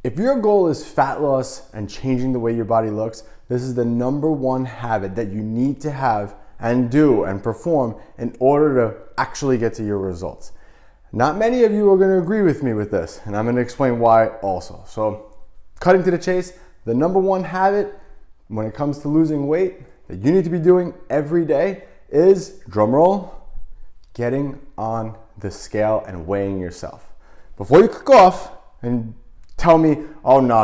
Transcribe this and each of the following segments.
If your goal is fat loss and changing the way your body looks, this is the number one habit that you need to have and do and perform in order to actually get to your results. Not many of you are going to agree with me with this, and I'm going to explain why also. So, cutting to the chase, the number one habit when it comes to losing weight that you need to be doing every day is, drumroll, getting on the scale and weighing yourself. Before you click off and tell me, oh no,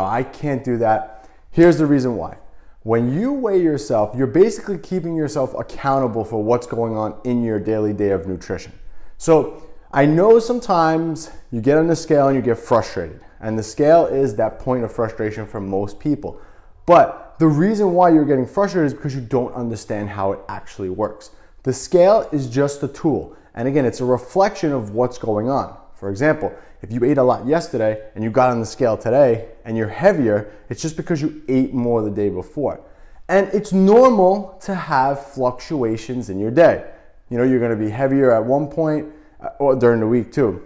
I can't do that. Here's the reason why. When you weigh yourself, you're basically keeping yourself accountable for what's going on in your daily day of nutrition. So I know sometimes you get on the scale and you get frustrated, and the scale is that point of frustration for most people. But the reason why you're getting frustrated is because you don't understand how it actually works. The scale is just a tool. And again, it's a reflection of what's going on. For example, if you ate a lot yesterday and you got on the scale today and you're heavier, it's just because you ate more the day before. And it's normal to have fluctuations in your day. You know, you're going to be heavier at one point, or during the week too.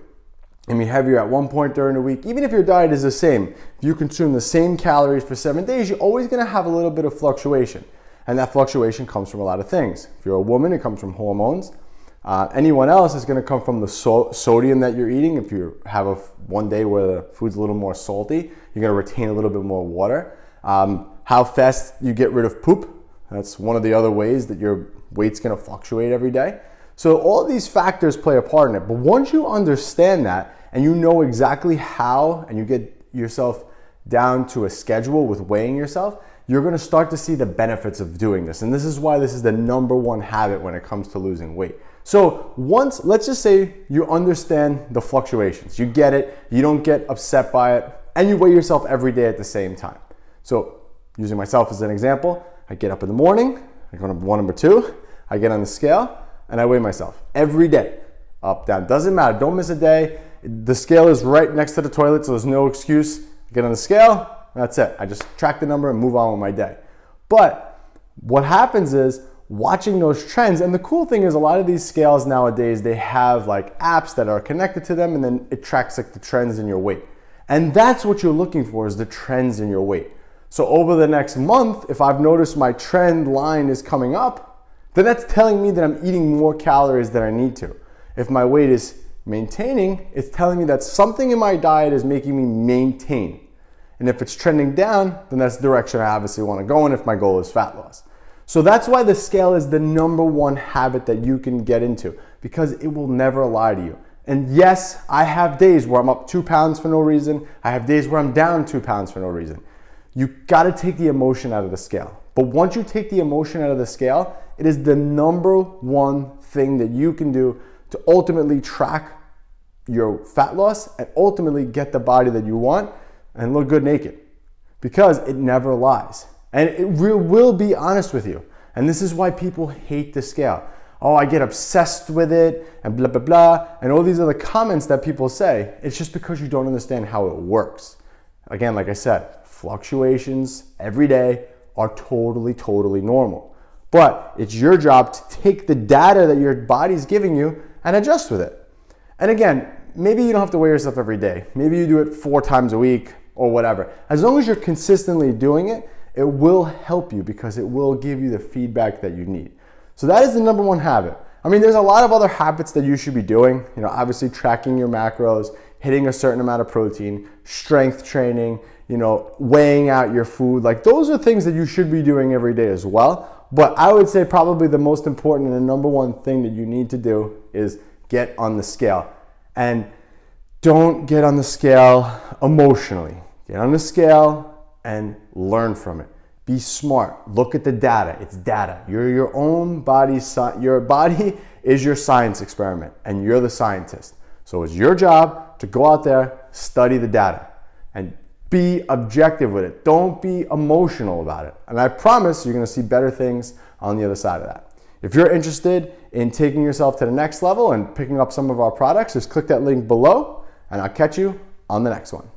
And be heavier at one point during the week. Even if your diet is the same, if you consume the same calories for 7 days, you're always going to have a little bit of fluctuation. And that fluctuation comes from a lot of things. If you're a woman, it comes from hormones. Anyone else is going to come from the sodium that you're eating. If you have one day where the food's a little more salty, you're going to retain a little bit more water. How fast you get rid of poop. That's one of the other ways that your weight's going to fluctuate every day. So all of these factors play a part in it. But once you understand that and you know exactly how, and you get yourself down to a schedule with weighing yourself, you're going to start to see the benefits of doing this. And this is why this is the number one habit when it comes to losing weight. So once, let's just say you understand the fluctuations, you get it, you don't get upset by it, and you weigh yourself every day at the same time. So using myself as an example, I get up in the morning, I go to number 2, I get on the scale, and I weigh myself every day, up, down, doesn't matter, don't miss a day. The scale is right next to the toilet, so there's no excuse. I get on the scale, that's it. I just track the number and move on with my day. But what happens is, watching those trends, and the cool thing is a lot of these scales nowadays, they have like apps that are connected to them, and then it tracks like the trends in your weight. And that's what you're looking for, is the trends in your weight. So over the next month, if I've noticed my trend line is coming up, then that's telling me that I'm eating more calories than I need to. If my weight is maintaining, it's telling me that something in my diet is making me maintain. And if it's trending down, then that's the direction I obviously want to go in if my goal is fat loss. So that's why the scale is the number one habit that you can get into, because it will never lie to you. And yes, I have days where I'm up 2 pounds for no reason. I have days where I'm down 2 pounds for no reason. You gotta take the emotion out of the scale. But once you take the emotion out of the scale, it is the number one thing that you can do to ultimately track your fat loss and ultimately get the body that you want and look good naked, because it never lies. And it will be honest with you. And this is why people hate the scale. Oh, I get obsessed with it and blah, blah, blah. And all these other comments that people say, it's just because you don't understand how it works. Again, like I said, fluctuations every day are totally normal. But it's your job to take the data that your body's giving you and adjust with it. And again, maybe you don't have to weigh yourself every day. Maybe you do it 4 times a week or whatever. As long as you're consistently doing it, it will help you, because it will give you the feedback that you need. So that is the number one habit. I mean, there's a lot of other habits that you should be doing. You know, obviously tracking your macros, hitting a certain amount of protein, strength training, you know, weighing out your food. Like, those are things that you should be doing every day as well. But I would say probably the most important and the number one thing that you need to do is get on the scale. And don't get on the scale emotionally. Get on the scale and learn from it. Be smart. Look at the data. It's data. You're your own body's, your body is your science experiment, and you're the scientist. So it's your job to go out there, study the data, and be objective with it. Don't be emotional about it. And I promise you're gonna see better things on the other side of that. If you're interested in taking yourself to the next level and picking up some of our products, just click that link below, and I'll catch you on the next one.